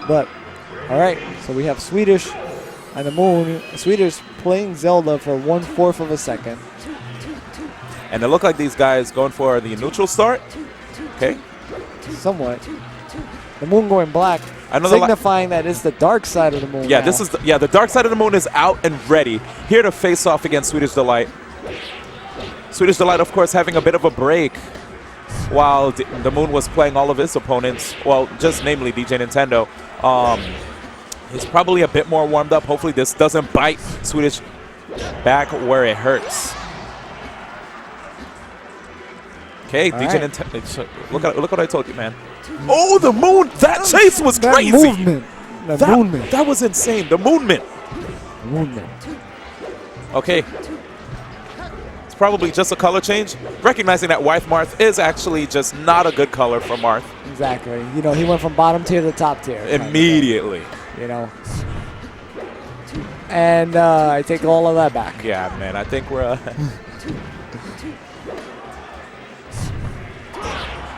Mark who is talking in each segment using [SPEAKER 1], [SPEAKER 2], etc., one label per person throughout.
[SPEAKER 1] But, all right, so we have Swedish and the Moon. Swedish playing Zelda for 1/4 of a second.
[SPEAKER 2] And they look like these guys going for the neutral start. Okay.
[SPEAKER 1] Somewhat. The Moon going black, signifying that it's the dark side of the Moon.
[SPEAKER 2] Yeah,
[SPEAKER 1] now.
[SPEAKER 2] this is the dark side of the Moon is out and ready, here to face off against Swedish Delight. Swedish Delight, of course, having a bit of a break while the Moon was playing all of his opponents. Well, just namely DJ Nintendo. He's probably a bit more warmed up. Hopefully, this doesn't bite Swedish back where it hurts. Okay, DJ Nintendo. Look what I told you, man. Oh, the Moon! That chase was crazy.
[SPEAKER 1] Movement.
[SPEAKER 2] That was insane. The movement. Okay. It's probably just a color change. Recognizing that white Marth is actually just not a good color for Marth.
[SPEAKER 1] Exactly. You know, he went from bottom tier to top tier.
[SPEAKER 2] Immediately.
[SPEAKER 1] You know. And I take all of that back.
[SPEAKER 2] Yeah, man. I think we're...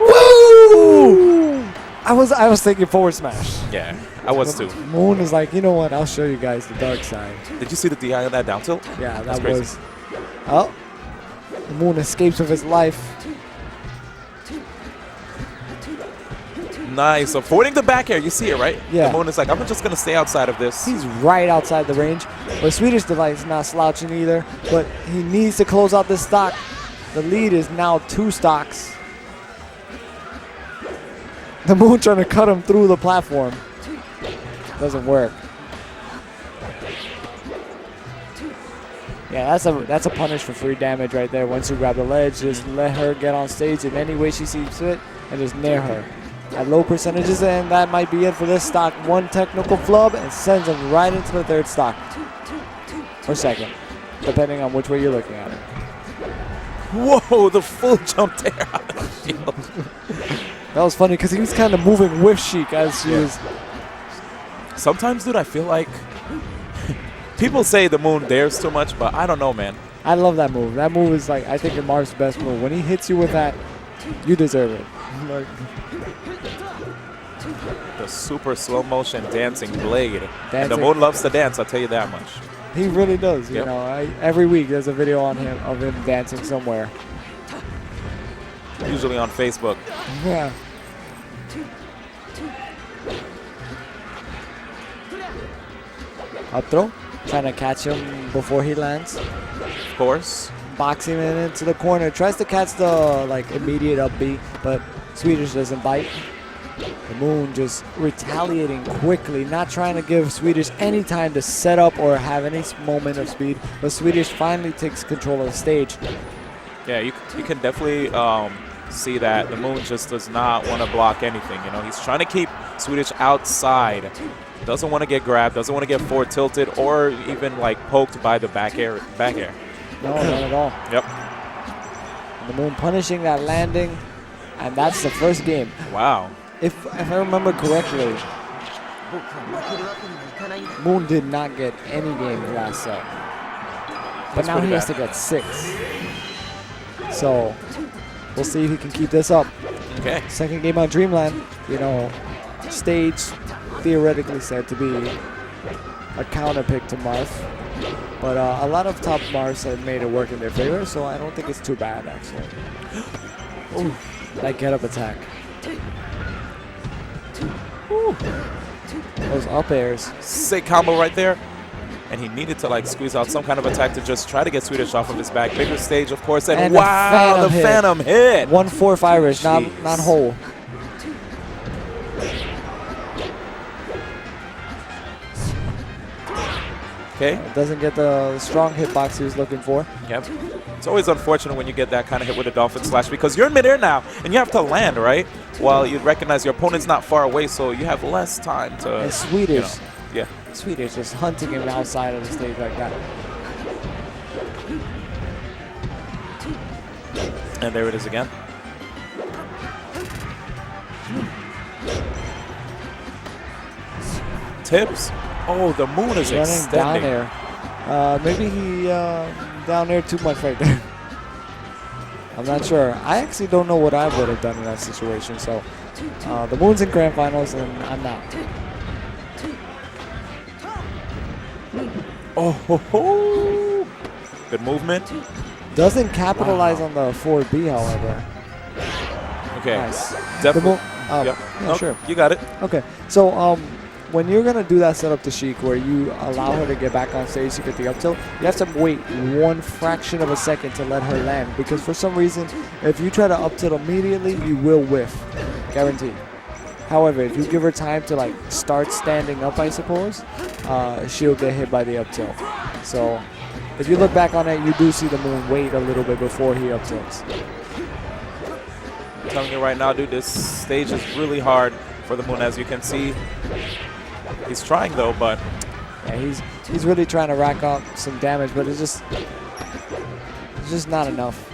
[SPEAKER 1] Woo! I was thinking forward smash.
[SPEAKER 2] Yeah, I was too.
[SPEAKER 1] Moon is like, you know what? I'll show you guys the dark side.
[SPEAKER 2] Did you see the DI on that down tilt?
[SPEAKER 1] Yeah,
[SPEAKER 2] That's
[SPEAKER 1] that
[SPEAKER 2] crazy.
[SPEAKER 1] was. Oh, the Moon escapes with his life.
[SPEAKER 2] Nice, avoiding the back air. You see it, right?
[SPEAKER 1] Yeah.
[SPEAKER 2] The Moon is like, I'm just gonna stay outside of this.
[SPEAKER 1] He's right outside the range, but Swedish Delight's not slouching either. But he needs to close out this stock. The lead is now 2 stocks. The Moon trying to cut him through the platform. Doesn't work. Yeah, that's a punish for free damage right there. Once you grab the ledge, just let her get on stage in any way she sees fit and just nair her. At low percentages, and that might be it for this stock. 1 technical flub and sends him right into the 3rd stock. Or 2nd, depending on which way you're looking at it.
[SPEAKER 2] Whoa, the full jump there out of the field.
[SPEAKER 1] That was funny because he was kind of moving with Sheik as she was.
[SPEAKER 2] Sometimes, dude, I feel like people say the Moon dares too much, but I don't know, man.
[SPEAKER 1] I love that move. That move is like, I think, Marth's best move. When he hits you with that, you deserve it. Like,
[SPEAKER 2] the super slow motion dancing blade. And the
[SPEAKER 1] Dancing.
[SPEAKER 2] Moon loves to dance, I'll tell you that much.
[SPEAKER 1] he really does. You
[SPEAKER 2] Yep.
[SPEAKER 1] know, every week there's a video on him of him dancing somewhere.
[SPEAKER 2] Usually on Facebook.
[SPEAKER 1] Yeah. Up throw, trying to catch him before he lands.
[SPEAKER 2] Of course.
[SPEAKER 1] Boxing him into the corner, tries to catch the immediate up B, but Swedish doesn't bite. The Moon just retaliating quickly, not trying to give Swedish any time to set up or have any moment of speed, but Swedish finally takes control of the stage.
[SPEAKER 2] Yeah, you can definitely see that the Moon just does not want to block anything. You know, he's trying to keep Swedish outside. Doesn't want to get grabbed, doesn't want to get forward tilted or even poked by the back air.
[SPEAKER 1] No, not at all.
[SPEAKER 2] Yep.
[SPEAKER 1] And the Moon punishing that landing, and that's the first game.
[SPEAKER 2] Wow.
[SPEAKER 1] If I remember correctly, Moon did not get any game last set. But now he has to get 6. So we'll see if he can keep this up.
[SPEAKER 2] Okay.
[SPEAKER 1] Second game on Dreamland, you know, stage theoretically said to be a counter pick to Marth. But a lot of top Marths have made it work in their favor, so I don't think it's too bad, actually. Ooh, that get-up attack. Ooh. Those up airs.
[SPEAKER 2] Sick combo right there. And he needed to squeeze out some kind of attack to just try to get Swedish off of his back. Bigger stage, of course. And wow, the Phantom hit.
[SPEAKER 1] 1-4 Irish, not whole.
[SPEAKER 2] Okay.
[SPEAKER 1] Doesn't get the strong hitbox he was looking for.
[SPEAKER 2] Yep. It's always unfortunate when you get that kind of hit with a Dolphin Slash because you're in midair now and you have to land, right? While you recognize your opponent's not far away, so you have less time to.
[SPEAKER 1] And Swedish.
[SPEAKER 2] Yeah.
[SPEAKER 1] Swedish just hunting him outside of the stage like that.
[SPEAKER 2] And there it is again. Tips. Oh, the Moon is
[SPEAKER 1] running
[SPEAKER 2] extending.
[SPEAKER 1] down there. Maybe he down there too much right there. I'm not sure. I actually don't know what I would have done in that situation. So the Moon's in grand finals, and I'm not.
[SPEAKER 2] Oh, ho, ho. Good movement.
[SPEAKER 1] Doesn't capitalize on the forward B, however.
[SPEAKER 2] Okay.
[SPEAKER 1] Nice.
[SPEAKER 2] Definitely.
[SPEAKER 1] Yep. Yeah, sure.
[SPEAKER 2] You got it.
[SPEAKER 1] Okay. So when you're going to do that setup to Sheik where you allow her to get back on stage to get the up tilt, you have to wait one fraction of a second to let her land, because for some reason, if you try to up tilt immediately, you will whiff. Guaranteed. However, if you give her time to like start standing up, I suppose, she'll get hit by the up tilt. So if you look back on it, you do see the Moon wait a little bit before he up tilts.
[SPEAKER 2] I'm telling you right now, dude, this stage is really hard for the Moon, as you can see. He's trying though, but
[SPEAKER 1] yeah, he's really trying to rack up some damage, but it's just not enough.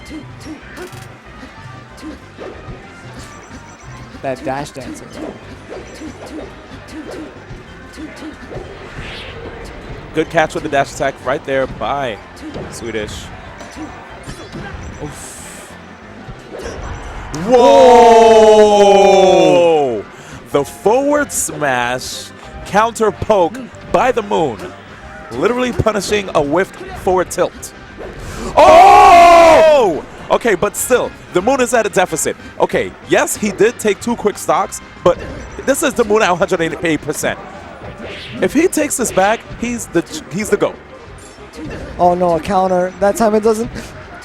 [SPEAKER 1] That dash dancing though.
[SPEAKER 2] Good catch with the dash attack right there by Swedish. Oof. Whoa! The forward smash counter poke by the Moon, literally punishing a whiffed forward tilt. Oh! Okay, but still, the Moon is at a deficit. Okay, yes, he did take 2 quick stocks, but this is the Moon at 188%. If he takes this back, he's the GOAT.
[SPEAKER 1] Oh no, a counter. That time it doesn't.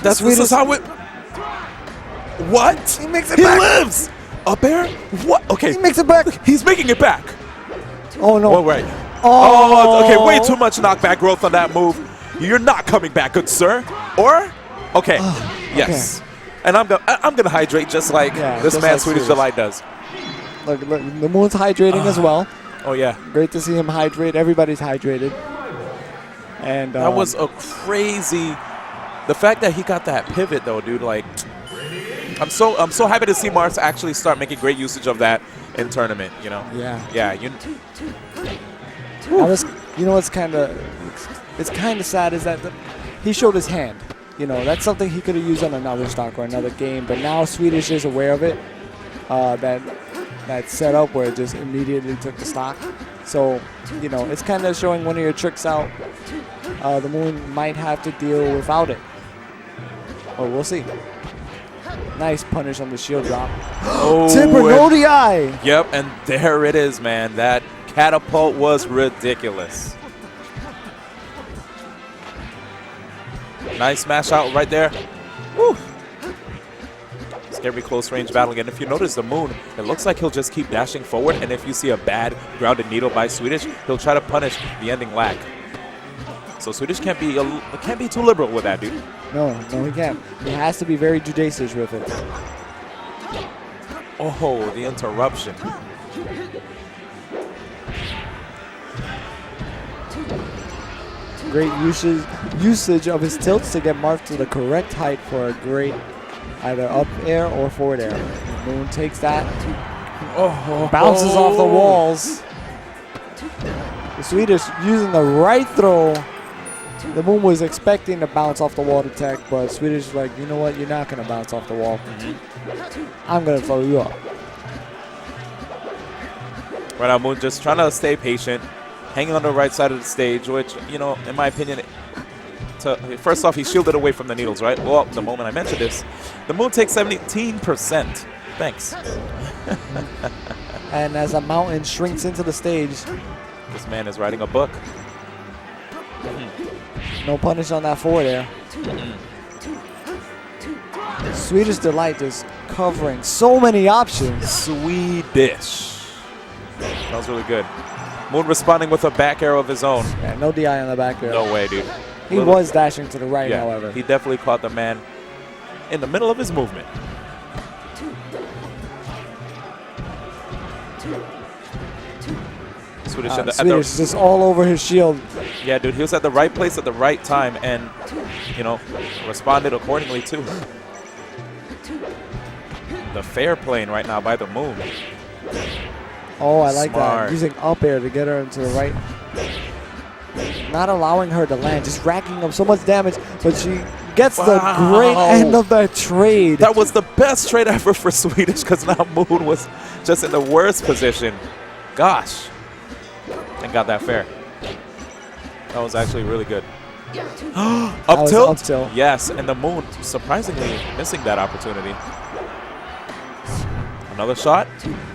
[SPEAKER 2] This is how it. What?
[SPEAKER 1] He makes it
[SPEAKER 2] he
[SPEAKER 1] back.
[SPEAKER 2] He lives. Up air? What? Okay.
[SPEAKER 1] He makes it back.
[SPEAKER 2] He's making it back.
[SPEAKER 1] Oh no.
[SPEAKER 2] Oh, right.
[SPEAKER 1] Oh.
[SPEAKER 2] Okay, way too much knockback growth on that move. You're not coming back, good sir. Or? Okay. Yes.
[SPEAKER 1] Okay.
[SPEAKER 2] And I'm gonna hydrate just like this
[SPEAKER 1] just
[SPEAKER 2] man
[SPEAKER 1] like
[SPEAKER 2] Swedish Delight does.
[SPEAKER 1] Look, the Moon's hydrating as well.
[SPEAKER 2] Oh yeah.
[SPEAKER 1] Great to see him hydrate. Everybody's hydrated. And
[SPEAKER 2] that was a crazy. The fact that he got that pivot though, dude. Like, I'm so happy to see Marth actually start making great usage of that in tournament. You know.
[SPEAKER 1] Yeah.
[SPEAKER 2] Yeah.
[SPEAKER 1] You know what's kind of sad is that he showed his hand. You know, that's something he could have used on another stock or another game, but now Swedish is aware of it. That setup where it just immediately took the stock. So, you know, it's kind of showing one of your tricks out. The Moon might have to deal without it. Or we'll see. Nice punish on the shield drop.
[SPEAKER 2] Oh,
[SPEAKER 1] Tipper, no DI!
[SPEAKER 2] Yep, and there it is, man. That catapult was ridiculous. Nice smash out right there. Woo. Scary close range battle again. If you notice the Moon, it looks like he'll just keep dashing forward, and if you see a bad grounded needle by Swedish, he'll try to punish the ending lag. So Swedish can't be too liberal with that, dude.
[SPEAKER 1] No, he can't. He has to be very judicious with it.
[SPEAKER 2] Oh, the interruption.
[SPEAKER 1] Great usage of his tilts to get Marth to the correct height for a great either up air or forward air. Moon takes that. Bounces off the walls. The Swedish using the right throw. The Moon was expecting to bounce off the wall to tech, but Swedish is like, you know what? You're not going to bounce off the wall. I'm going to throw you up.
[SPEAKER 2] Right now, Moon just trying to stay patient, hanging on the right side of the stage, which, you know, in my opinion, first off, he shielded away from the needles, right? Well, the moment I mentioned this, the Moon takes 17%. Thanks.
[SPEAKER 1] And as a mountain shrinks into the stage,
[SPEAKER 2] this man is writing a book.
[SPEAKER 1] No punish on that forward air. Swedish Delight is covering so many options.
[SPEAKER 2] Swedish. That was really good. Moon responding with a back arrow of his own.
[SPEAKER 1] Yeah, no DI on the back arrow.
[SPEAKER 2] No way, dude.
[SPEAKER 1] He was dashing to the right, however.
[SPEAKER 2] He definitely caught the man in the middle of his movement.
[SPEAKER 1] Swedish just all over his shield.
[SPEAKER 2] Yeah, dude, he was at the right place at the right time and, you know, responded accordingly too. The fair playing right now by the Moon.
[SPEAKER 1] Oh, I like
[SPEAKER 2] Smart.
[SPEAKER 1] that. Using up air to get her into the right. Not allowing her to land, just racking up so much damage, but she gets the great end of that trade.
[SPEAKER 2] That was the best trade ever for Swedish because now Moon was just in the worst position. Gosh. And got that fair. That was actually really good. Up tilt? Yes, and the Moon surprisingly missing that opportunity. Another shot,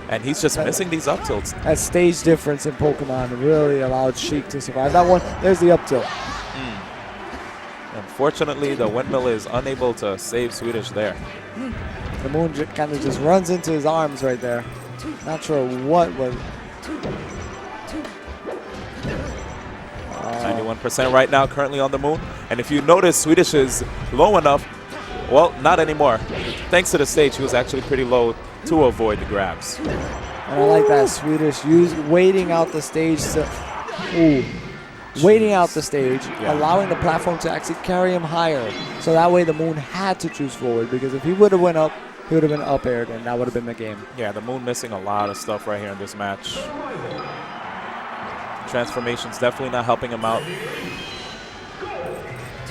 [SPEAKER 2] and he's just missing these up tilts.
[SPEAKER 1] That stage difference in Pokemon really allowed Sheik to survive. That one, there's the up tilt.
[SPEAKER 2] Unfortunately, the windmill is unable to save Swedish there.
[SPEAKER 1] The Moon kind of just runs into his arms right there. Not sure what was.
[SPEAKER 2] 91% right now, currently on the Moon. And if you notice, Swedish is low enough. Well, not anymore. Thanks to the stage, he was actually pretty low to avoid the grabs.
[SPEAKER 1] And I like that Swedish waiting out the stage. Waiting out the stage, allowing the platform to actually carry him higher. So that way the Moon had to choose forward, because if he would have went up, he would have been up aired, and that would have been the game.
[SPEAKER 2] Yeah, the Moon missing a lot of stuff right here in this match. Transformation's definitely not helping him out.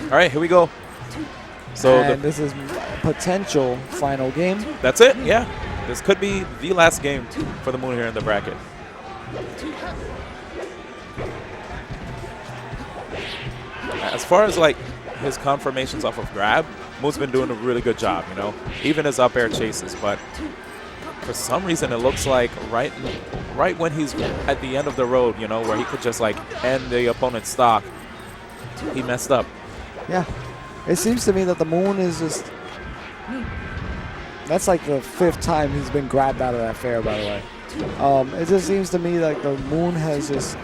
[SPEAKER 2] All right, here we go. So
[SPEAKER 1] this is potential final game.
[SPEAKER 2] That's it, yeah. This could be the last game for the Moon here in the bracket. As far as like his confirmations off of grab, Moon's been doing a really good job, you know, even his up air chases. But for some reason, it looks like right when he's at the end of the road, you know, where he could just like end the opponent's stock, he messed up.
[SPEAKER 1] Yeah, it seems to me that the Moon is just. That's like the 5th time he's been grabbed out of that fair, by the way. It just seems to me like the Moon has just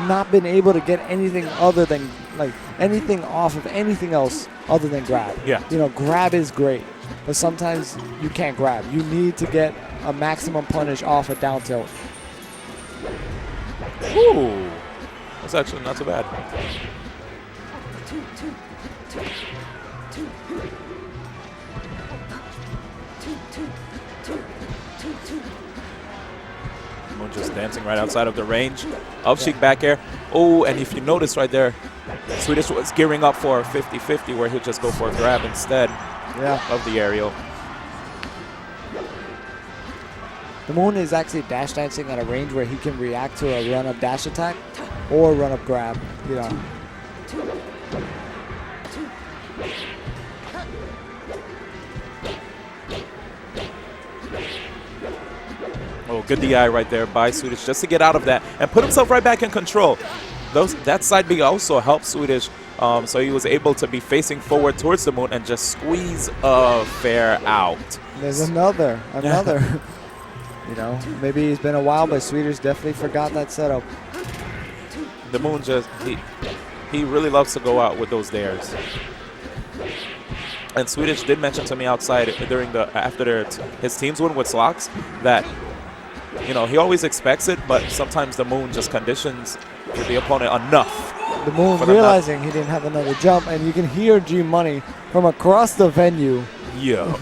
[SPEAKER 1] not been able to get anything other than, like, anything off of anything else other than grab.
[SPEAKER 2] Yeah.
[SPEAKER 1] You know, grab is great, but sometimes you can't grab. You need to get a maximum punish off a down tilt.
[SPEAKER 2] Ooh, that's actually not too bad. Moon just dancing right outside of the range of Sheik back air. Oh, and if you notice right there, Swedish was gearing up for a 50-50 where he'll just go for a grab instead of the aerial.
[SPEAKER 1] The Moon is actually dash dancing at a range where he can react to a run-up dash attack or run-up grab, you know.
[SPEAKER 2] Oh, good DI right there by Swedish just to get out of that and put himself right back in control. That side B also helped Swedish, so he was able to be facing forward towards the Moon and just squeeze a fair out.
[SPEAKER 1] There's another. You know, maybe it's been a while, but Swedish definitely forgot that setup.
[SPEAKER 2] The Moon just, he really loves to go out with those dares. And Swedish did mention to me outside after his team's win with Slox that, you know, he always expects it, but sometimes the Moon just conditions the opponent enough.
[SPEAKER 1] The Moon realizing he didn't have another jump, and you can hear G Money from across the venue.
[SPEAKER 2] Yeah.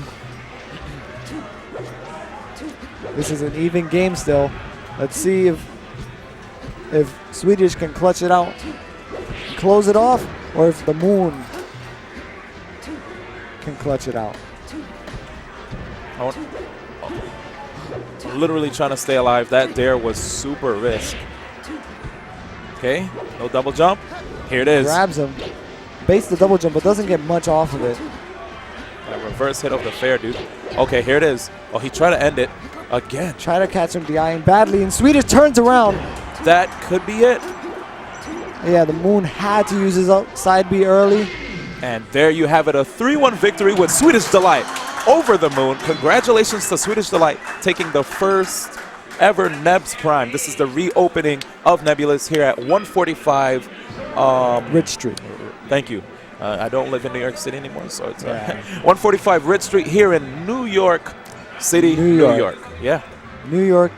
[SPEAKER 1] This is an even game still. Let's see if Swedish can clutch it out, close it off, or if the Moon can clutch it out.
[SPEAKER 2] Literally trying to stay alive. That dare was super risk. Okay, no double jump. Here it is.
[SPEAKER 1] Grabs him, baits the double jump, but doesn't get much off of it.
[SPEAKER 2] That reverse hit of the fair, dude. Okay, here it is. Oh, he tried to end it again.
[SPEAKER 1] Try to catch him DIing badly, and Swedish turns around.
[SPEAKER 2] That could be it.
[SPEAKER 1] Yeah, the Moon had to use his side B early.
[SPEAKER 2] And there you have it, a 3-1 victory with Swedish Delight over the Moon. Congratulations to Swedish Delight taking the first ever Nebs Prime. This is the reopening of Nebulous here at 145
[SPEAKER 1] Ridge Street.
[SPEAKER 2] Thank you. I don't live in New York City anymore, so it's 145 Ridge Street here in New York City, New York. Yeah.
[SPEAKER 1] New York.